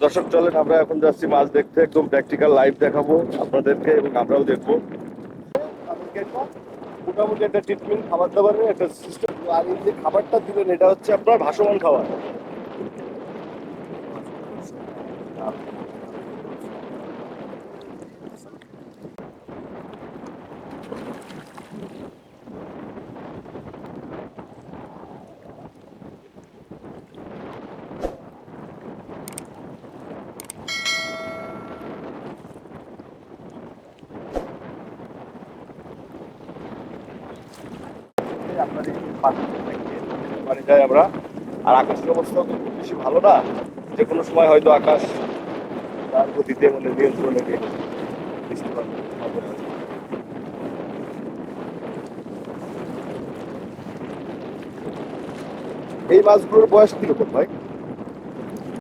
দর্শক চলেন আমরা এখন যাচ্ছি মাছ দেখতে, একদম প্র্যাকটিক্যাল লাইভ দেখাবো আপনাদেরকে এবং আমরাও দেখবো। আমাদেরকে একটা মোটামুটি একটা ট্রিটমেন্ট খাবার দাবারের একটা সিস্টেম, আর এই যে খাবারটা দিলেন এটা হচ্ছে আপনার ভাসমান খাবার। আপনার এই পানিটায় আমরা, আর আকাশের অবস্থাও তো খুব বেশি ভালো না, যে কোনো সময় হয়তো আকাশ তার গতিতে মানে নিয়ন্ত্রণে বৃষ্টি পাবে। এই মাছগুলোর বয়স কিরকম ভাই?